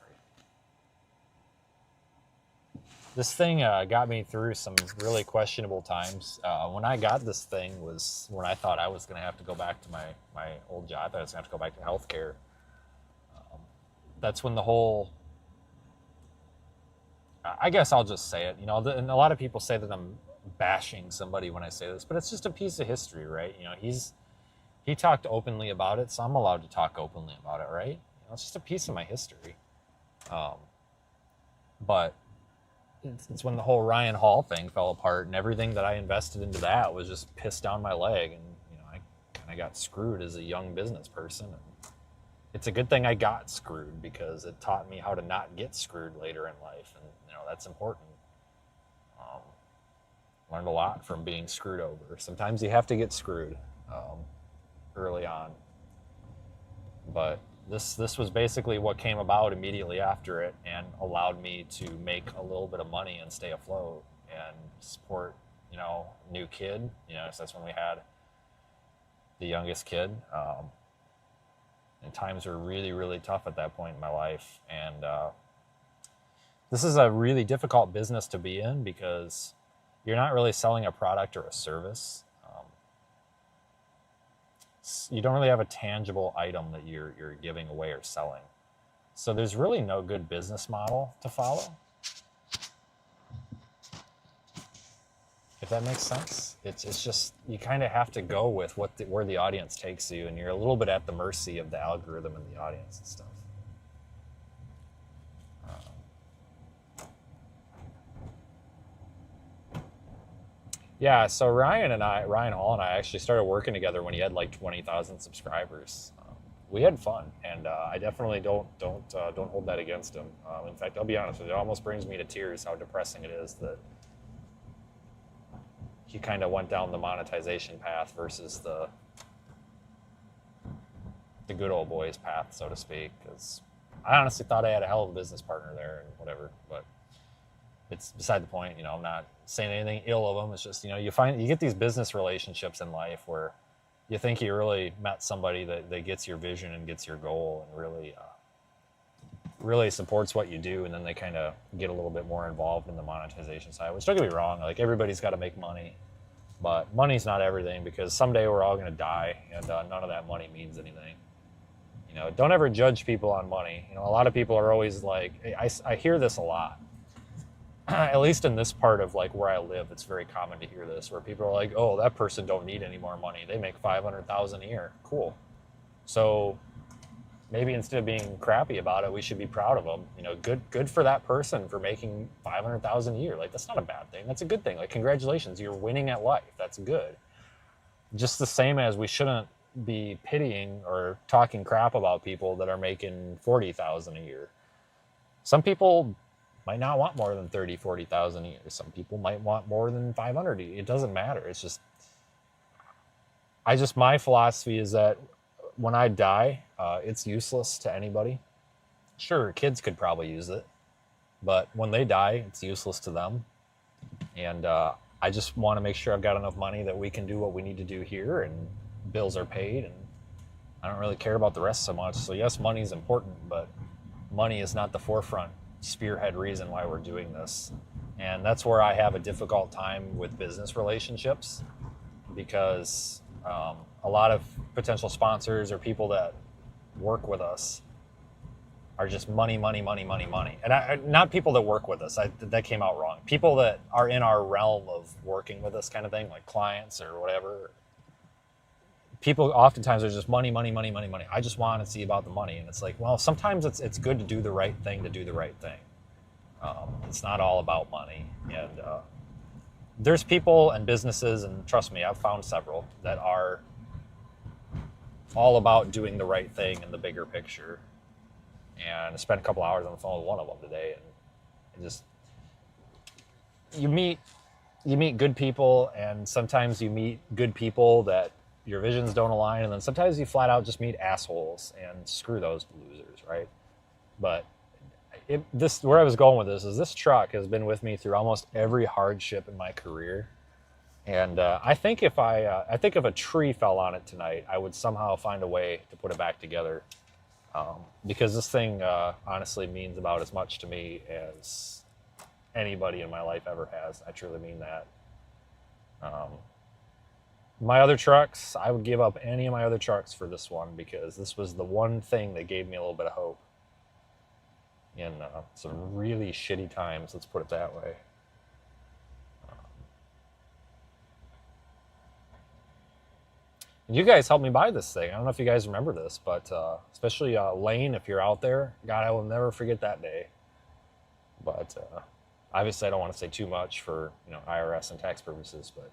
This thing got me through some really questionable times. When I got this thing was when I thought I was going to have to go back to my old job. I thought I was going to have to go back to healthcare. That's when the whole, I guess I'll just say it, you know, and a lot of people say that I'm bashing somebody when I say this, but it's just a piece of history, right? You know, he talked openly about it, so I'm allowed to talk openly about it, right? You know, it's just a piece of my history. But it's when the whole Ryan Hall thing fell apart and everything that I invested into that was just pissed down my leg, and you know, I kind of got screwed as a young business person. And it's a good thing I got screwed because it taught me how to not get screwed later in life, and you know, that's important. Learned a lot from being screwed over. Sometimes you have to get screwed early on, but this was basically what came about immediately after it and allowed me to make a little bit of money and stay afloat and support, you know, new kid. You know, so that's when we had the youngest kid. And times were really, really tough at that point in my life. And this is a really difficult business to be in because you're not really selling a product or a service. You don't really have a tangible item that you're giving away or selling. So there's really no good business model to follow. If that makes sense. It's just, you kind of have to go with where the audience takes you, and you're a little bit at the mercy of the algorithm and the audience and stuff. Yeah, so Ryan Hall and I actually started working together when he had like 20,000 subscribers. We had fun, and I definitely don't hold that against him. In fact, I'll be honest with you, it almost brings me to tears how depressing it is that he kind of went down the monetization path versus the the good old boys path, so to speak, because I honestly thought I had a hell of a business partner there and whatever, but it's beside the point. You know, I'm not saying anything ill of them. It's just, you know, you get these business relationships in life where you think you really met somebody that gets your vision and gets your goal and really supports what you do, and then they kind of get a little bit more involved in the monetization side, which don't get me wrong, like everybody's got to make money, but money's not everything, because someday we're all going to die, and none of that money means anything. You know, don't ever judge people on money. You know, a lot of people are always like, I hear this a lot. At least in this part of like where I live, it's very common to hear this, where people are like, oh, that person don't need any more money. They make $500,000 a year. Cool. So maybe instead of being crappy about it, we should be proud of them. You know, good for that person for making $500,000 a year. Like, that's not a bad thing. That's a good thing. Like, congratulations, you're winning at life. That's good. Just the same as we shouldn't be pitying or talking crap about people that are making $40,000 a year. Some people might not want more than $30,000-$40,000 a year. Some people might want more than $500,000 a year. It doesn't matter. It's just, my philosophy is that when I die, it's useless to anybody. Sure, kids could probably use it, but when they die, it's useless to them. And I just want to make sure I've got enough money that we can do what we need to do here, and bills are paid, and I don't really care about the rest so much. So yes, money is important, but money is not the forefront spearhead reason why we're doing this. And that's where I have a difficult time with business relationships, because a lot of potential sponsors or people that work with us are just money. And not people that work with us. That came out wrong. People that are in our realm of working with us, kind of thing, like clients or whatever. People oftentimes are just money. I just want to see about the money. And it's like, well, sometimes it's good to do the right thing to do the right thing. It's not all about money. And there's people and businesses, and trust me, I've found several that are all about doing the right thing in the bigger picture. And I spent a couple hours on the phone with one of them today, and just, you meet good people, and sometimes you meet good people that your visions don't align, and then sometimes you flat out just meet assholes, and screw those losers, right? But where I was going with this is, this truck has been with me through almost every hardship in my career. And I think if a tree fell on it tonight, I would somehow find a way to put it back together. Because this thing honestly means about as much to me as anybody in my life ever has. I truly mean that. My other trucks, I would give up any of my other trucks for this one, because this was the one thing that gave me a little bit of hope in some really shitty times, let's put it that way. You guys helped me buy this thing. I don't know if you guys remember this, but especially Lane, if you're out there, God, I will never forget that day. But obviously, I don't want to say too much for IRS and tax purposes, but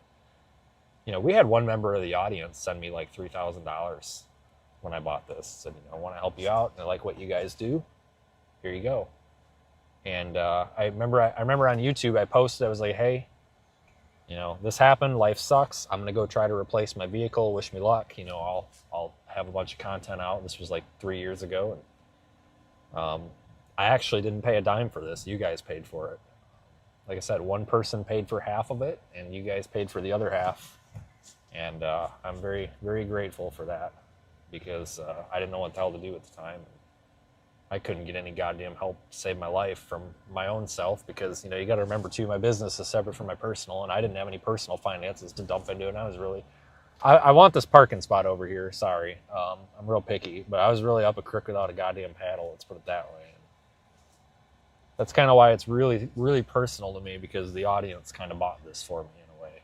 we had one member of the audience send me like $3,000 when I bought this. Said, I want to help you out, and I like what you guys do. Here you go. And I remember on YouTube I posted, I was like, hey, this happened, life sucks, I'm gonna go try to replace my vehicle, wish me luck. I'll have a bunch of content out. This was like 3 years ago, and I actually didn't pay a dime for this. You guys paid for it. Like I said, one person paid for half of it, and you guys paid for the other half. And I'm very, very grateful for that, because I didn't know what the hell to do at the time. I couldn't get any goddamn help to save my life from my own self, because, you got to remember too, my business is separate from my personal, and I didn't have any personal finances to dump into it. And I was really, I want this parking spot over here. Sorry. I'm real picky, but I was really up a creek without a goddamn paddle. Let's put it that way. That's kind of why it's really, really personal to me, because the audience kind of bought this for me in a way.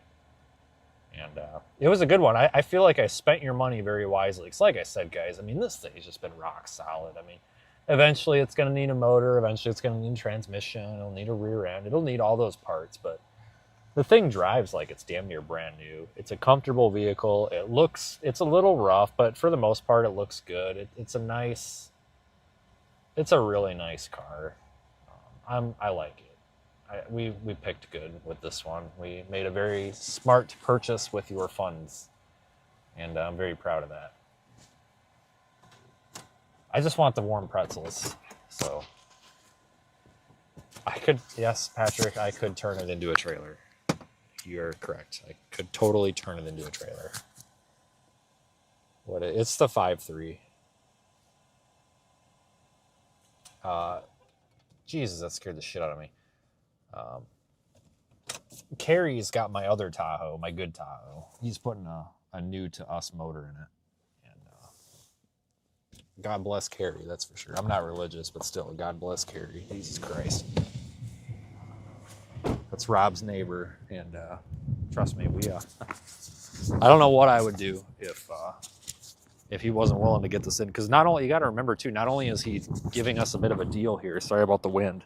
And it was a good one. I feel like I spent your money very wisely. Because like I said, guys, this thing's just been rock solid. Eventually it's going to need a motor. Eventually it's going to need a transmission. It'll need a rear end. It'll need all those parts. But the thing drives like it's damn near brand new. It's a comfortable vehicle. It's a little rough, but for the most part, it looks good. It's a really nice car. I like it. We picked good with this one. We made a very smart purchase with your funds, and I'm very proud of that. I just want the warm pretzels. So I could, yes, Patrick, I could turn it into a trailer. You're correct. I could totally turn it into a trailer. It's the 5.3. Jesus, that scared the shit out of me. Carrie's got my other Tahoe, my good Tahoe. He's putting a new to us motor in it. And God bless Carrie, that's for sure. I'm not religious, but still, God bless Carrie. Jesus Christ. That's Rob's neighbor, and trust me, I don't know what I would do if he wasn't willing to get this in. Because not only, you got to remember too, not only is he giving us a bit of a deal here, sorry about the wind,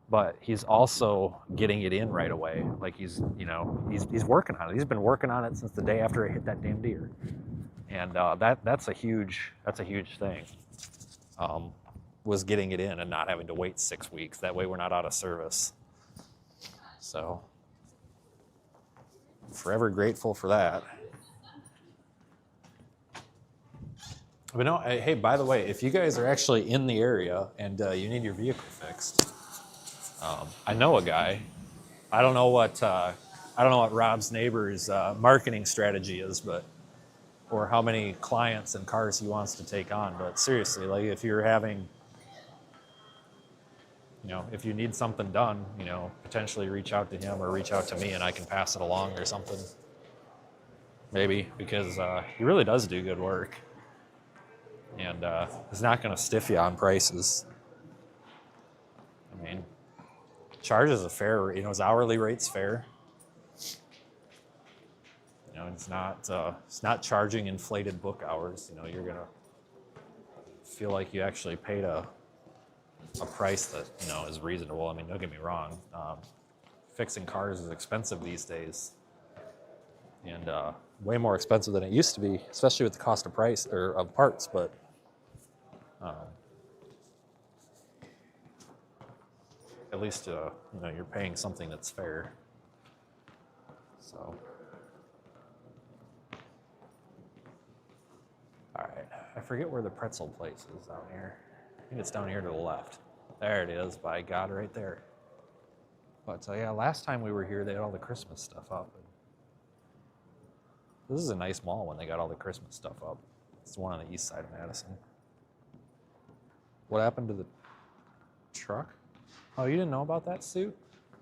but he's also getting it in right away. Like he's working on it. He's been working on it since the day after I hit that damn deer, and that's a huge thing. Was getting it in and not having to wait 6 weeks. That way we're not out of service. So, forever grateful for that. But no, hey, by the way, if you guys are actually in the area and you need your vehicle fixed, I know a guy. I don't know what Rob's neighbor's marketing strategy is, or how many clients and cars he wants to take on. But seriously, like if you're having, if you need something done, potentially reach out to him or reach out to me, and I can pass it along or something. Maybe, because he really does do good work, and he's not going to stiff you on prices. I mean, charges a fair, his hourly rate's fair. It's not charging inflated book hours. You're gonna feel like you actually paid a price that is reasonable. I mean, don't get me wrong. Fixing cars is expensive these days, and way more expensive than it used to be, especially with the cost of parts. But at least you're paying something that's fair. So. All right, I forget where the pretzel place is down here. I think it's down here to the left. There it is, by God, right there. But yeah, last time we were here, they had all the Christmas stuff up. This is a nice mall when they got all the Christmas stuff up. It's the one on the east side of Madison. What happened to the truck? Oh, you didn't know about that suit?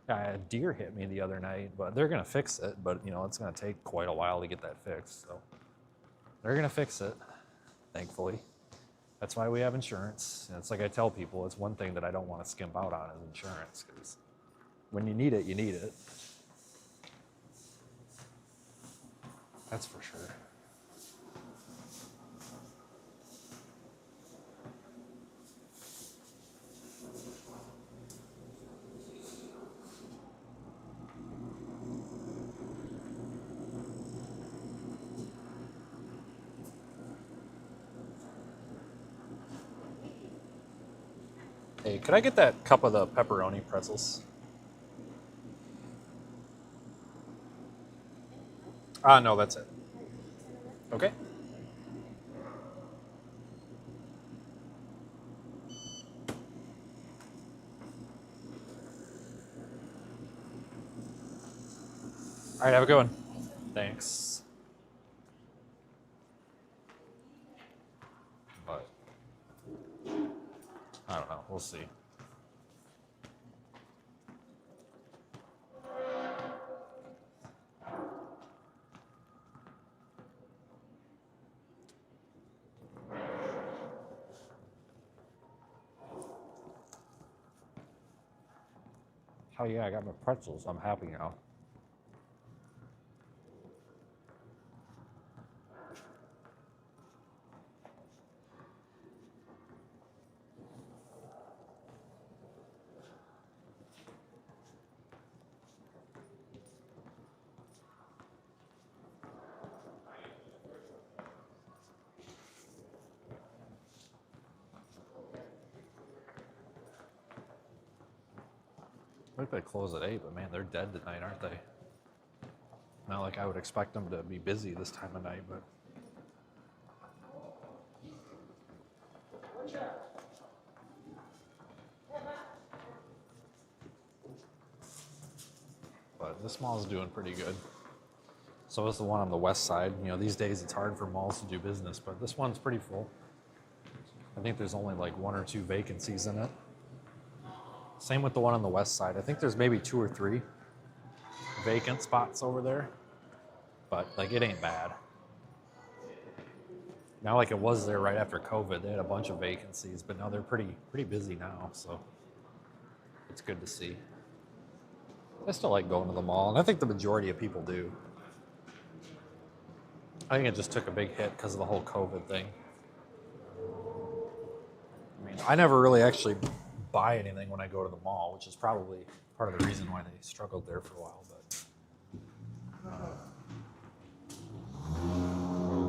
Yeah, a deer hit me the other night, but they're gonna fix it. But it's gonna take quite a while to get that fixed. So they're gonna fix it. Thankfully. That's why we have insurance. And it's like I tell people, it's one thing that I don't want to skimp out on is insurance, because when you need it, you need it. That's for sure. Hey, could I get that cup of the pepperoni pretzels? No, that's it. Okay. All right, have a good one. Thanks. But I don't know. We'll see. Oh yeah, I got my pretzels. I'm happy now. I think they close at 8, but man, they're dead tonight, aren't they? Not like I would expect them to be busy this time of night, but this mall's doing pretty good. So is the one on the west side. You know, these days it's hard for malls to do business, but this one's pretty full. I think there's only like 1 or 2 vacancies in it. Same with the one on the west side. I think there's maybe 2 or 3 vacant spots over there, but like it ain't bad. Now, like it was there right after COVID, they had a bunch of vacancies, but now they're pretty busy now, so it's good to see. I still like going to the mall, and I think the majority of people do. I think it just took a big hit because of the whole COVID thing. I mean, I never really actually buy anything when I go to the mall, which is probably part of the reason why they struggled there for a while. But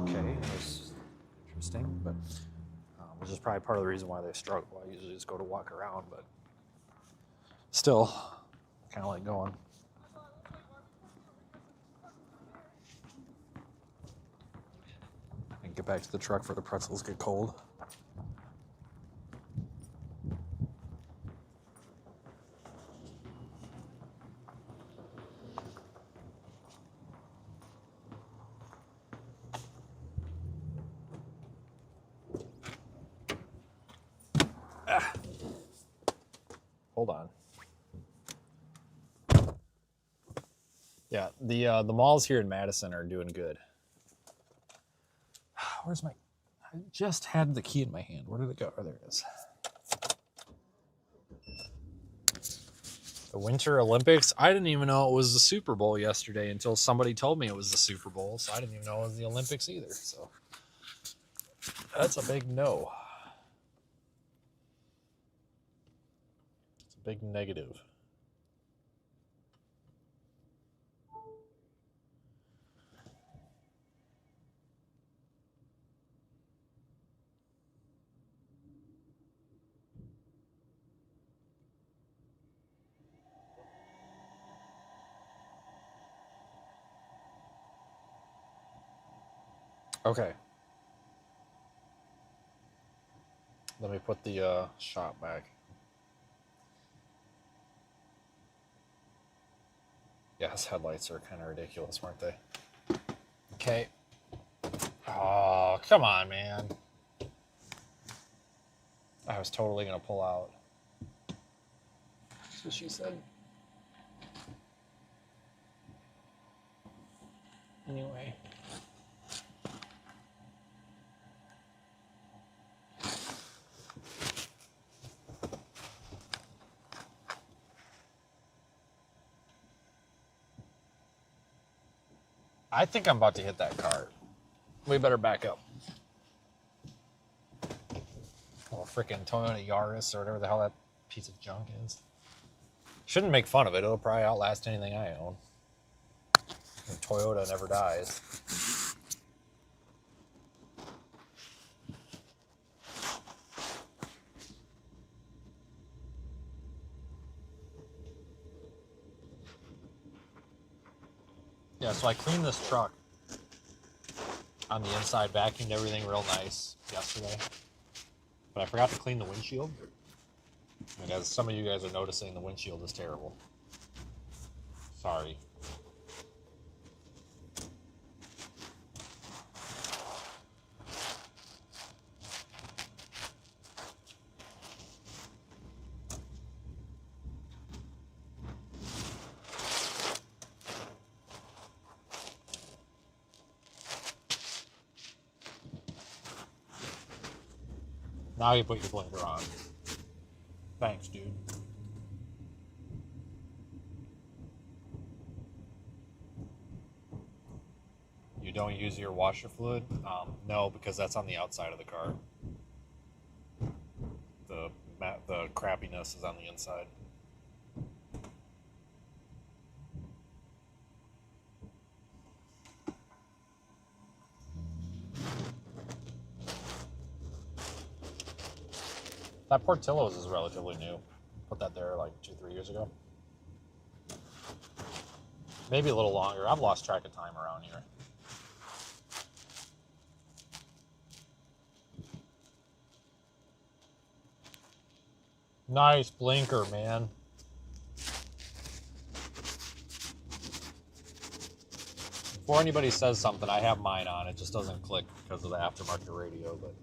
okay, that's interesting. But which is probably part of the reason why they struggle. I usually just go to walk around, but still, kind of like going. And get back to the truck before the pretzels get cold. Hold on. Yeah, the malls here in Madison are doing good. Where's my... I just had the key in my hand. Where did it go? Oh, there it is. The Winter Olympics? I didn't even know it was the Super Bowl yesterday until somebody told me it was the Super Bowl, so I didn't even know it was the Olympics either. So that's a big no. It's a big negative. Okay. Let me put the shop back. Yeah, his headlights are kind of ridiculous, weren't they? Okay. Oh, come on, man. I was totally going to pull out. That's what she said. Anyway. I think I'm about to hit that car. We better back up. Oh, freaking Toyota Yaris or whatever the hell that piece of junk is. Shouldn't make fun of it. It'll probably outlast anything I own. And Toyota never dies. Yeah, so I cleaned this truck on the inside, vacuumed everything real nice yesterday. But I forgot to clean the windshield. And as some of you guys are noticing, the windshield is terrible. Sorry. Now you put your blinker on. Thanks, dude. You don't use your washer fluid? No, because that's on the outside of the car. The crappiness is on the inside. That Portillo's is relatively new. Put that there like 2-3 years ago. Maybe a little longer. I've lost track of time around here. Nice blinker, man. Before anybody says something, I have mine on. It just doesn't click because of the aftermarket radio, but.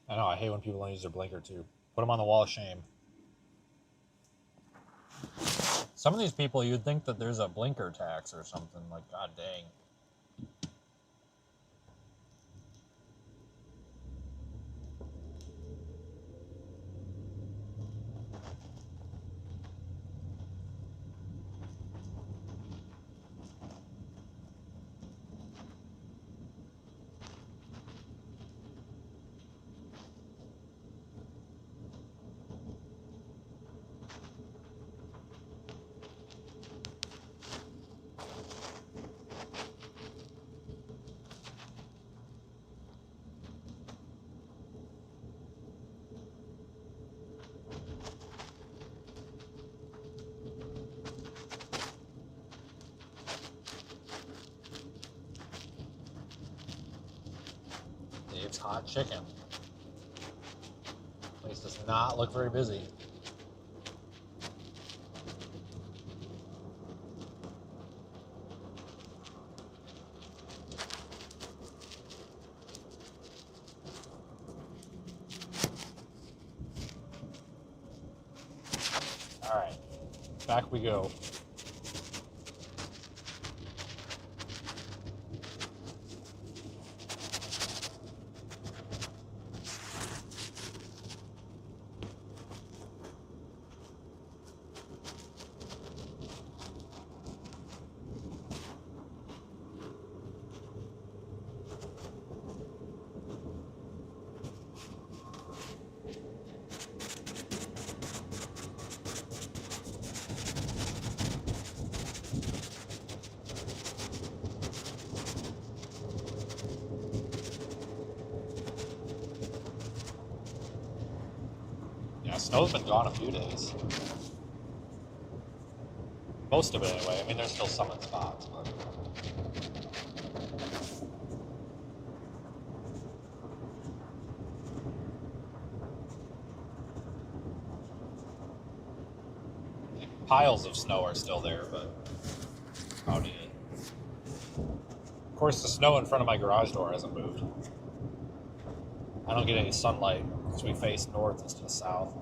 I know, I hate when people don't use their blinker too. Put them on the wall of shame. Some of these people, you'd think that there's a blinker tax or something. Like, god dang. Dave's Hot Chicken. Place does not look very busy. All right, back we go. Yeah, snow's been gone a few days. Most of it anyway. I mean, there's still some in spots, but. Piles of snow are still there, but cloudy. Of course, the snow in front of my garage door hasn't moved. I don't get any sunlight because we face north instead of south.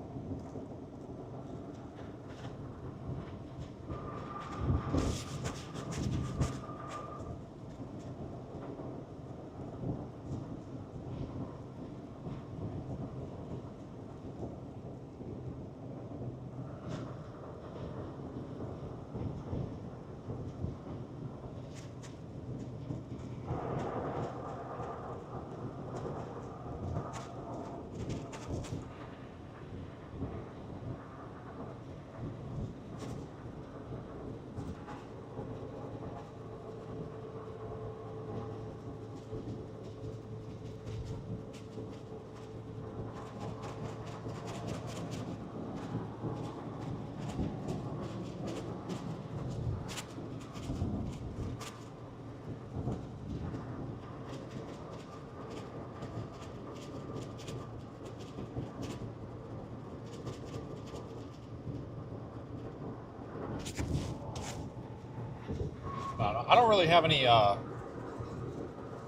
I don't really have any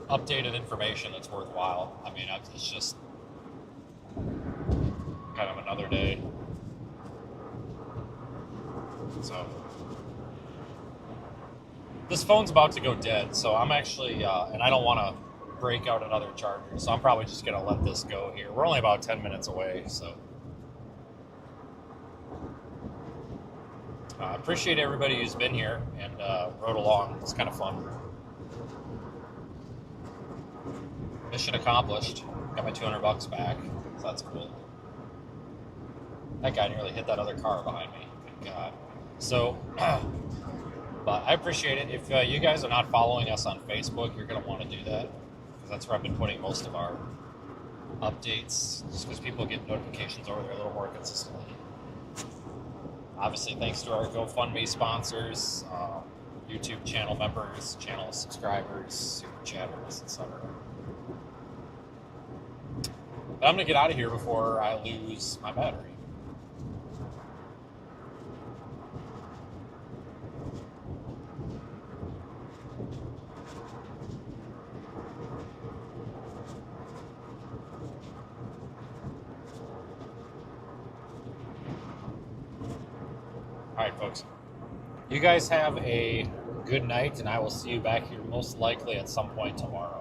updated information that's worthwhile. I mean, it's just kind of another day. So this phone's about to go dead, so I'm actually, and I don't want to break out another charger, so I'm probably just going to let this go here. We're only about 10 minutes away, so. I appreciate everybody who's been here and rode along. It's kind of fun. Mission accomplished. Got my $200 back, so that's cool. That guy nearly hit that other car behind me. Good God. So, But I appreciate it. If you guys are not following us on Facebook, you're going to want to do that, because that's where I've been putting most of our updates, just because people get notifications over there a little more consistently. Obviously, thanks to our GoFundMe sponsors, YouTube channel members, channel subscribers, super chatters, etc. But I'm going to get out of here before I lose my battery. All right, folks. You guys have a good night, and I will see you back here most likely at some point tomorrow.